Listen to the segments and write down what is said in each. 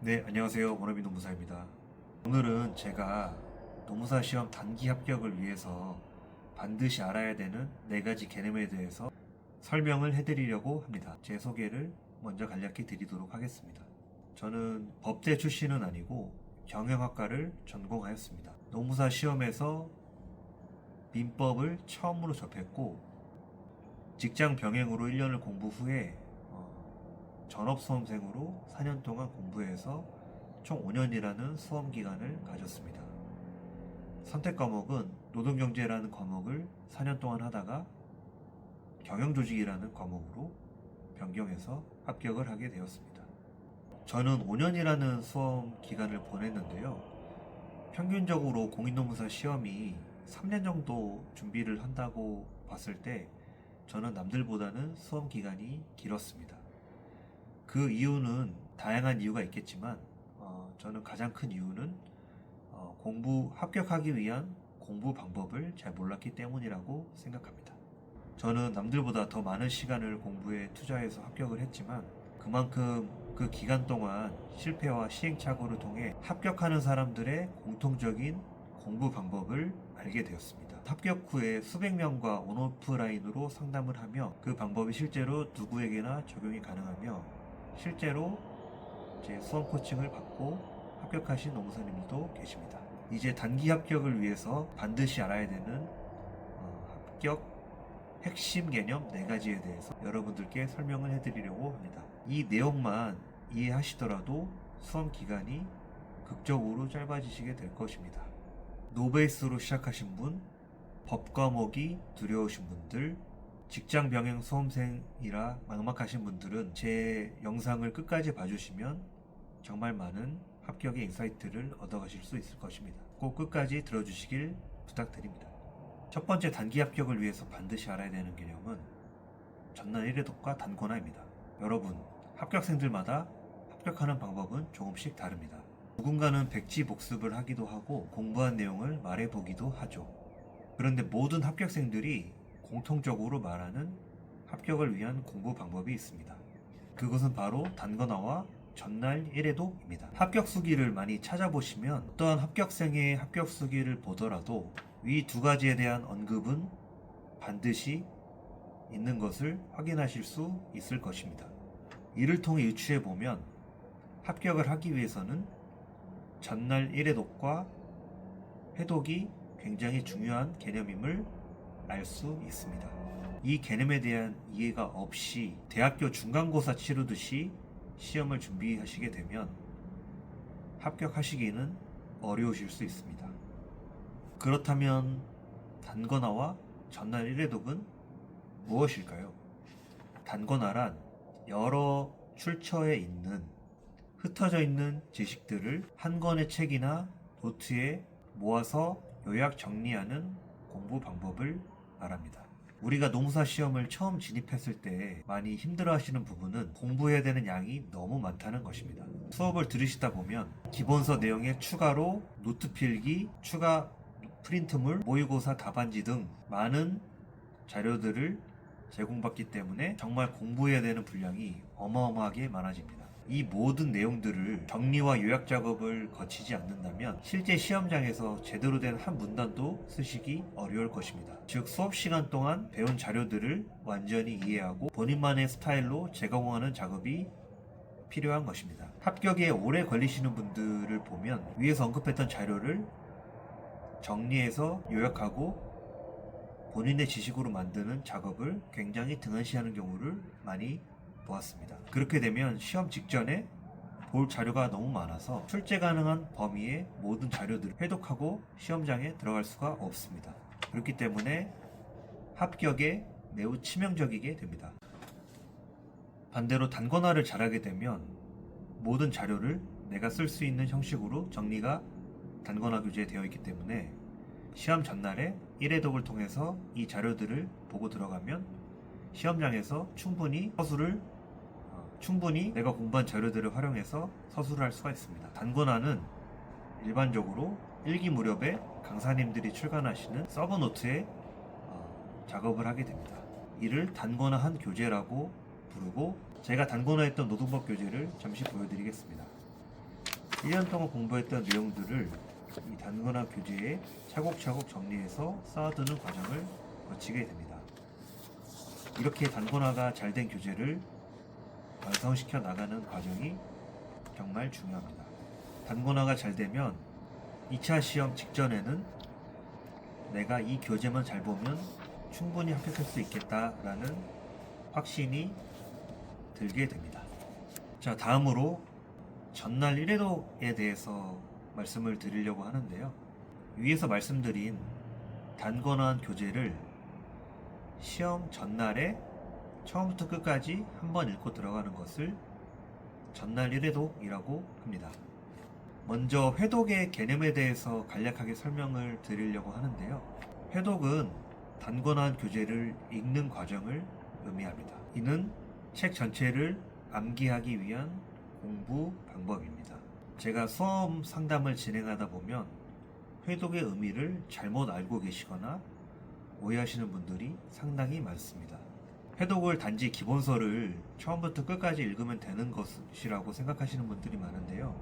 네, 안녕하세요. 원어민 노무사입니다. 오늘은 제가 노무사 시험 단기 합격을 위해서 반드시 알아야 되는 4가지 개념에 대해서 설명을 해드리려고 합니다. 제 소개를 먼저 간략히 드리도록 하겠습니다. 저는 법대 출신은 아니고 경영학과를 전공하였습니다. 노무사 시험에서 민법을 처음으로 접했고 직장 병행으로 1년을 공부 후에 전업수험생으로 4년 동안 공부해서 총 5년이라는 수험 기간을 가졌습니다. 선택 과목은 노동경제라는 과목을 4년 동안 하다가 경영조직이라는 과목으로 변경해서 합격을 하게 되었습니다. 저는 5년이라는 수험 기간을 보냈는데요. 평균적으로 공인노무사 시험이 3년 정도 준비를 한다고 봤을 때 저는 남들보다는 수험 기간이 길었습니다. 그 이유는 다양한 이유가 있겠지만 저는 가장 큰 이유는 합격하기 위한 공부 방법을 잘 몰랐기 때문이라고 생각합니다. 저는 남들보다 더 많은 시간을 공부에 투자해서 합격을 했지만 그만큼 그 기간 동안 실패와 시행착오를 통해 합격하는 사람들의 공통적인 공부 방법을 알게 되었습니다. 합격 후에 수백 명과 온오프라인으로 상담을 하며 그 방법이 실제로 누구에게나 적용이 가능하며 실제로 제 수험 코칭을 받고 합격하신 노무사님들도 계십니다. 이제 단기 합격을 위해서 반드시 알아야 되는 합격 핵심 개념 4가지에 대해서 여러분들께 설명을 해드리려고 합니다. 이 내용만 이해하시더라도 수험 기간이 극적으로 짧아지시게 될 것입니다. 노베이스로 시작하신 분, 법 과목이 두려우신 분들, 직장 병행 수험생이라 막막하신 분들은 제 영상을 끝까지 봐주시면 정말 많은 합격의 인사이트를 얻어가실 수 있을 것입니다. 꼭 끝까지 들어주시길 부탁드립니다. 첫 번째 단기 합격을 위해서 반드시 알아야 되는 개념은 전날 1회독과 단권화입니다. 여러분, 합격생들마다 합격하는 방법은 조금씩 다릅니다. 누군가는 백지 복습을 하기도 하고 공부한 내용을 말해보기도 하죠. 그런데 모든 합격생들이 공통적으로 말하는 합격을 위한 공부 방법이 있습니다. 그것은 바로 단권화와 전날 1회독입니다. 합격 수기를 많이 찾아보시면 어떠한 합격생의 합격 수기를 보더라도 위 2가지에 대한 언급은 반드시 있는 것을 확인하실 수 있을 것입니다. 이를 통해 유추해 보면 합격을 하기 위해서는 전날 1회독과 회독이 굉장히 중요한 개념임을 알 수 있습니다. 이 개념에 대한 이해가 없이 대학교 중간고사 치르듯이 시험을 준비하시게 되면 합격하시기는 어려우실 수 있습니다. 그렇다면 단권화와 전날 1회독은 무엇일까요? 단권화란 여러 출처에 있는 흩어져 있는 지식들을 한 권의 책이나 노트에 모아서 요약 정리하는 공부 방법을 말합니다. 우리가 노무사 시험을 처음 진입했을 때 많이 힘들어 하시는 부분은 공부해야 되는 양이 너무 많다는 것입니다. 수업을 들으시다 보면 기본서 내용에 추가로 노트 필기, 추가 프린트물, 모의고사 답안지 등 많은 자료들을 제공받기 때문에 정말 공부해야 되는 분량이 어마어마하게 많아집니다. 이 모든 내용들을 정리와 요약 작업을 거치지 않는다면 실제 시험장에서 제대로 된 한 문단도 쓰시기 어려울 것입니다. 즉 수업 시간 동안 배운 자료들을 완전히 이해하고 본인만의 스타일로 제공하는 작업이 필요한 것입니다. 합격에 오래 걸리시는 분들을 보면 위에서 언급했던 자료를 정리해서 요약하고 본인의 지식으로 만드는 작업을 굉장히 등한시하는 경우를 많이 보았습니다. 그렇게 되면 시험 직전에 볼 자료가 너무 많아서 출제 가능한 범위의 모든 자료들을 회독하고 시험장에 들어갈 수가 없습니다. 그렇기 때문에 합격에 매우 치명적이게 됩니다. 반대로 단권화를 잘하게 되면 모든 자료를 내가 쓸 수 있는 형식으로 정리가 단권화 교재에 되어 있기 때문에 시험 전날에 1회독을 통해서 이 자료들을 보고 들어가면 시험장에서 충분히 내가 공부한 자료들을 활용해서 서술을 할 수가 있습니다. 단권화는 일반적으로 일기 무렵에 강사님들이 출간하시는 서브노트에 작업을 하게 됩니다. 이를 단권화한 교재라고 부르고 제가 단권화했던 노동법 교재를 잠시 보여드리겠습니다. 1년 동안 공부했던 내용들을 이 단권화 교재에 차곡차곡 정리해서 쌓아두는 과정을 거치게 됩니다. 이렇게 단권화가 잘 된 교재를 완성시켜 나가는 과정이 정말 중요합니다. 단권화가 잘 되면 2차 시험 직전에는 내가 이 교재만 잘 보면 충분히 합격할 수 있겠다라는 확신이 들게 됩니다. 자, 다음으로 전날 1회독에 대해서 말씀을 드리려고 하는데요. 위에서 말씀드린 단권화 교재를 시험 전날에 처음부터 끝까지 한번 읽고 들어가는 것을 전날 1회독이라고 합니다. 먼저 회독의 개념에 대해서 간략하게 설명을 드리려고 하는데요. 회독은 단권화 교재를 읽는 과정을 의미합니다. 이는 책 전체를 암기하기 위한 공부 방법입니다. 제가 수험 상담을 진행하다 보면 회독의 의미를 잘못 알고 계시거나 오해하시는 분들이 상당히 많습니다. 회독을 단지 기본서를 처음부터 끝까지 읽으면 되는 것이라고 생각하시는 분들이 많은데요.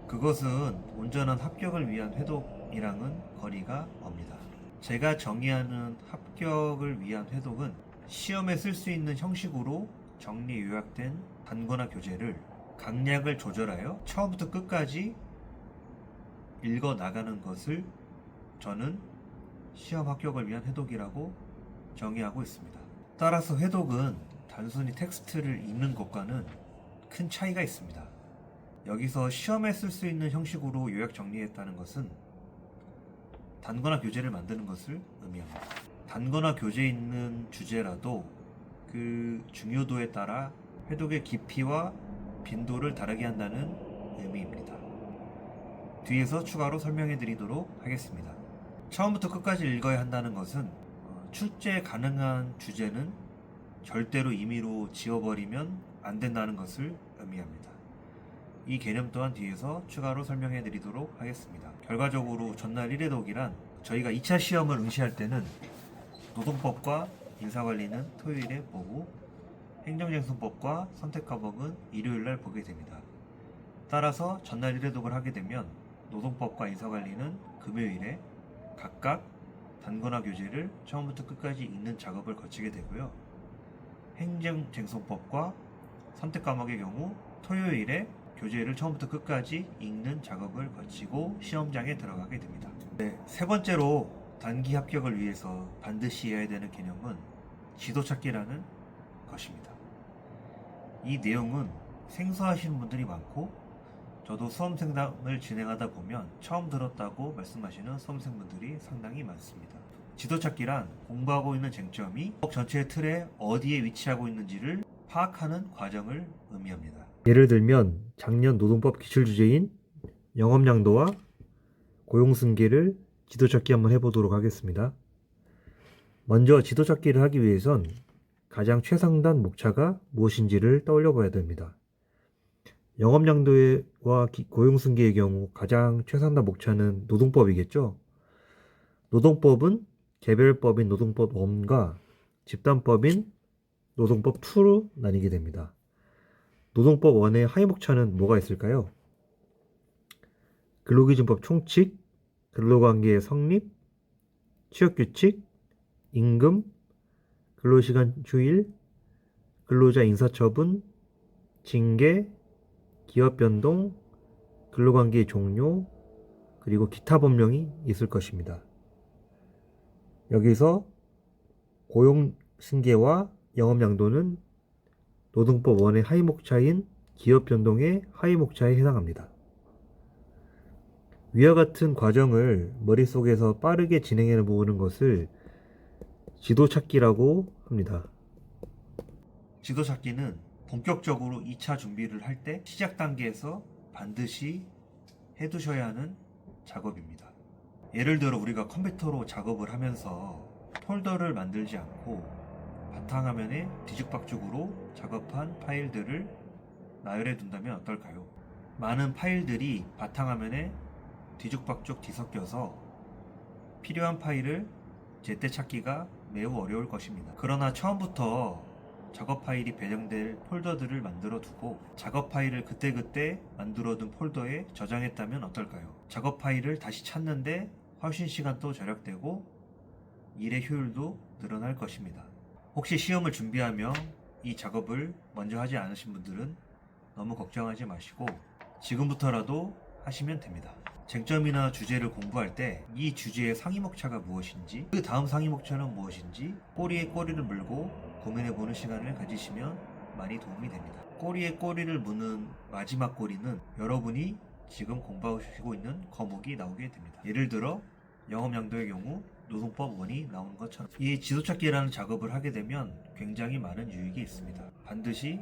그것은 온전한 합격을 위한 회독이랑은 거리가 멉니다. 제가 정의하는 합격을 위한 회독은 시험에 쓸 수 있는 형식으로 정리 요약된 단권화 교재를 강약을 조절하여 처음부터 끝까지 읽어 나가는 것을 저는 시험 합격을 위한 회독이라고 정의하고 있습니다. 따라서 회독은 단순히 텍스트를 읽는 것과는 큰 차이가 있습니다. 여기서 시험에 쓸 수 있는 형식으로 요약 정리했다는 것은 단권화 교재를 만드는 것을 의미합니다. 단권화 교재에 있는 주제라도 그 중요도에 따라 회독의 깊이와 빈도를 다르게 한다는 의미입니다. 뒤에서 추가로 설명해 드리도록 하겠습니다. 처음부터 끝까지 읽어야 한다는 것은 출제 가능한 주제는 절대로 임의로 지워버리면 안 된다는 것을 의미합니다. 이 개념 또한 뒤에서 추가로 설명해 드리도록 하겠습니다. 결과적으로 전날 1회독이란 저희가 2차 시험을 응시할 때는 노동법과 인사관리는 토요일에 보고 행정쟁선법과 선택과목은 일요일날 보게 됩니다. 따라서 전날 1회독을 하게 되면 노동법과 인사관리는 금요일에 각각 단권화 교재를 처음부터 끝까지 읽는 작업을 거치게 되고요. 행정쟁선법과 선택과목의 경우 토요일에 교재를 처음부터 끝까지 읽는 작업을 거치고 시험장에 들어가게 됩니다. 네, 세 번째로 단기 합격을 위해서 반드시 해야 되는 개념은 지도찾기라는 것입니다. 이 내용은 생소하시는 분들이 많고 저도 수험 상담을 진행하다 보면 처음 들었다고 말씀하시는 수험생분들이 상당히 많습니다. 지도찾기란 공부하고 있는 쟁점이 전체의 틀에 어디에 위치하고 있는지를 파악하는 과정을 의미합니다. 예를 들면 작년 노동법 기출 주제인 영업양도와 고용승계를 지도찾기 한번 해보도록 하겠습니다. 먼저 지도찾기를 하기 위해선 가장 최상단 목차가 무엇인지를 떠올려 봐야 됩니다. 영업양도와 고용승계의 경우 가장 최상단 목차는 노동법이겠죠. 노동법은 개별법인 노동법 1과 집단법인 노동법 2로 나뉘게 됩니다. 노동법 1의 하위 목차는 뭐가 있을까요? 근로기준법 총칙, 근로관계의 성립, 취업규칙, 임금, 근로시간 휴일, 근로자 인사처분, 징계, 기업변동, 근로관계의 종료, 그리고 기타 법령이 있을 것입니다. 여기서 고용승계와 영업양도는 노동법 1의 하위 목차인 기업변동의 하위 목차에 해당합니다. 위와 같은 과정을 머릿속에서 빠르게 진행해 보는 것을 지도찾기라고 합니다. 지도찾기는 본격적으로 2차 준비를 할 때 시작 단계에서 반드시 해두셔야 하는 작업입니다. 예를 들어 우리가 컴퓨터로 작업을 하면서 폴더를 만들지 않고 바탕화면에 뒤죽박죽으로 작업한 파일들을 나열해 둔다면 어떨까요? 많은 파일들이 바탕화면에 뒤죽박죽 뒤섞여서 필요한 파일을 제때 찾기가 매우 어려울 것입니다. 그러나 처음부터 작업 파일이 배정될 폴더들을 만들어 두고 작업 파일을 그때그때 만들어둔 폴더에 저장했다면 어떨까요? 작업 파일을 다시 찾는데 훨씬 시간도 절약되고 일의 효율도 늘어날 것입니다. 혹시 시험을 준비하며 이 작업을 먼저 하지 않으신 분들은 너무 걱정하지 마시고 지금부터라도 하시면 됩니다. 쟁점이나 주제를 공부할 때 이 주제의 상위목차가 무엇인지, 그 다음 상위목차는 무엇인지 꼬리에 꼬리를 물고 고민해보는 시간을 가지시면 많이 도움이 됩니다. 꼬리에 꼬리를 무는 마지막 꼬리는 여러분이 지금 공부하시고 있는 과목이 나오게 됩니다. 예를 들어 영업양도의 경우 노동법 원이 나오는 것처럼 이 지도찾기라는 작업을 하게 되면 굉장히 많은 유익이 있습니다. 반드시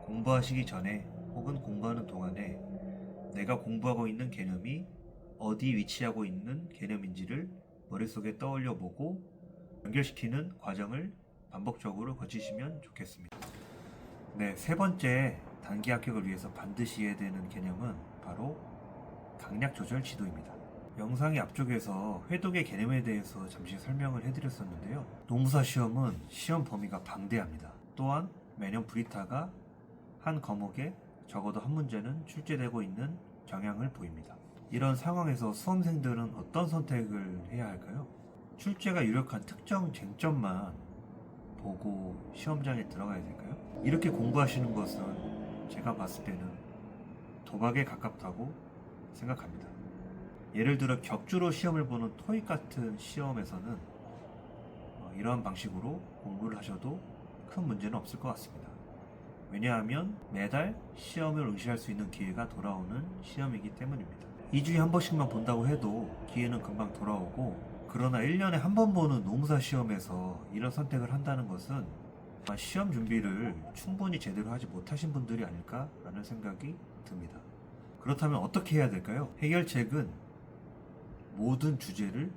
공부하시기 전에 혹은 공부하는 동안에 내가 공부하고 있는 개념이 어디 위치하고 있는 개념인지를 머릿속에 떠올려 보고 연결시키는 과정을 반복적으로 거치시면 좋겠습니다. 네, 세 번째 단기 합격을 위해서 반드시 해야 되는 개념은 바로 강약 조절 지도입니다. 영상의 앞쪽에서 회독의 개념에 대해서 잠시 설명을 해드렸었는데요. 노무사 시험은 시험 범위가 방대합니다. 또한 매년 브리타가 한 과목에 적어도 한 문제는 출제되고 있는 경향을 보입니다. 이런 상황에서 수험생들은 어떤 선택을 해야 할까요? 출제가 유력한 특정 쟁점만 보고 시험장에 들어가야 될까요? 이렇게 공부하시는 것은 제가 봤을 때는 도박에 가깝다고 생각합니다. 예를 들어 격주로 시험을 보는 토익 같은 시험에서는 이러한 방식으로 공부를 하셔도 큰 문제는 없을 것 같습니다. 왜냐하면 매달 시험을 응시할 수 있는 기회가 돌아오는 시험이기 때문입니다. 2주에 한 번씩만 본다고 해도 기회는 금방 돌아오고, 그러나 1년에 한 번 보는 노무사 시험에서 이런 선택을 한다는 것은 시험 준비를 충분히 제대로 하지 못하신 분들이 아닐까라는 생각이 듭니다. 그렇다면 어떻게 해야 될까요? 해결책은 모든 주제를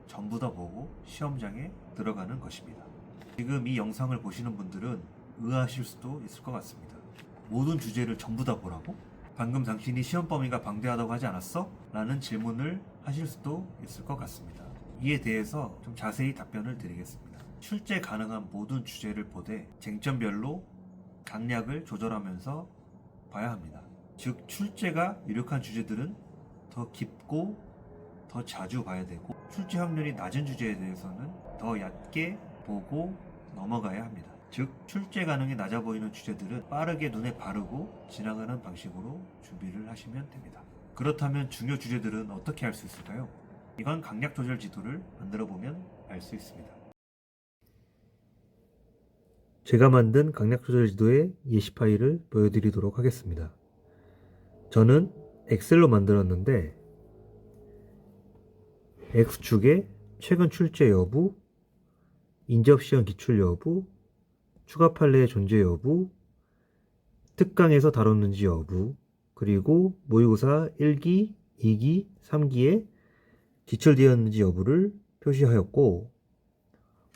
전부 다 보고 시험장에 들어가는 것입니다. 지금 이 영상을 보시는 분들은 의아하실 수도 있을 것 같습니다. 모든 주제를 전부 다 보라고? 방금 당신이 시험 범위가 방대하다고 하지 않았어? 라는 질문을 하실 수도 있을 것 같습니다. 이에 대해서 좀 자세히 답변을 드리겠습니다. 출제 가능한 모든 주제를 보되 쟁점별로 강약을 조절하면서 봐야 합니다. 즉 출제가 유력한 주제들은 더 깊고 더 자주 봐야 되고, 출제 확률이 낮은 주제에 대해서는 더 얕게 보고 넘어가야 합니다. 즉 출제 가능이 낮아 보이는 주제들은 빠르게 눈에 바르고 지나가는 방식으로 준비를 하시면 됩니다. 그렇다면 중요 주제들은 어떻게 할 수 있을까요? 이건 강약 조절 지도를 만들어 보면 알 수 있습니다. 제가 만든 강약 조절 지도의 예시 파일을 보여드리도록 하겠습니다. 저는 엑셀로 만들었는데 X축에 최근 출제 여부, 인접시험 기출 여부, 추가 판례의 존재 여부, 특강에서 다뤘는지 여부, 그리고 모의고사 1기, 2기, 3기에 지출되었는지 여부를 표시하였고,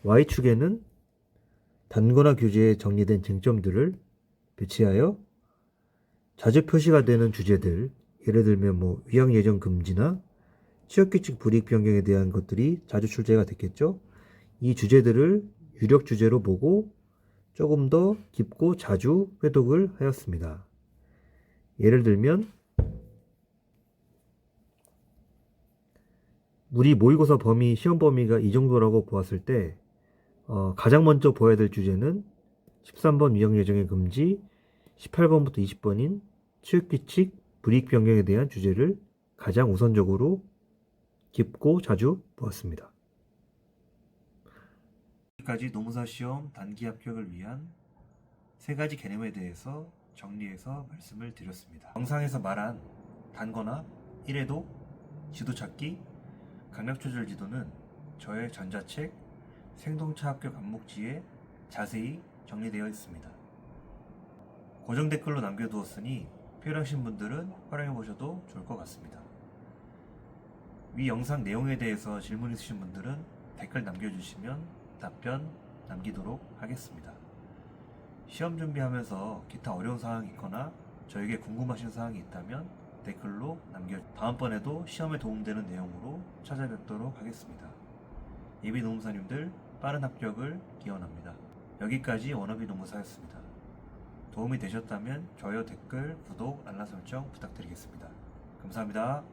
Y축에는 단거나 교재에 정리된 쟁점들을 배치하여 자주 표시가 되는 주제들, 예를 들면 위학 예정 금지나 취업규칙 불이익 변경에 대한 것들이 자주 출제가 됐겠죠. 이 주제들을 유력 주제로 보고 조금 더 깊고 자주 회독을 하였습니다. 예를 들면 우리 모의고사 범위, 시험 범위가 이 정도라고 보았을 때 가장 먼저 보아야 될 주제는 13번 위학 예정의 금지, 18번부터 20번인 취업규칙 불이익 변경에 대한 주제를 가장 우선적으로 깊고 자주 보았습니다. 여기까지 노무사 시험 단기 합격을 위한 세 가지 개념에 대해서 정리해서 말씀을 드렸습니다. 영상에서 말한 단거나 1회독, 지도찾기, 강약조절 지도는 저의 전자책 생동차 합격 안목지에 자세히 정리되어 있습니다. 고정 댓글로 남겨두었으니 필요하신 분들은 활용해 보셔도 좋을 것 같습니다. 위 영상 내용에 대해서 질문 있으신 분들은 댓글 남겨주시면 답변 남기도록 하겠습니다. 시험 준비하면서 기타 어려운 사항이 있거나 저에게 궁금하신 사항이 있다면 댓글로 다음번에도 시험에 도움되는 내용으로 찾아뵙도록 하겠습니다. 예비 노무사님들 빠른 합격을 기원합니다. 여기까지 워너비 노무사였습니다. 도움이 되셨다면 좋아요, 댓글, 구독, 알람 설정 부탁드리겠습니다. 감사합니다.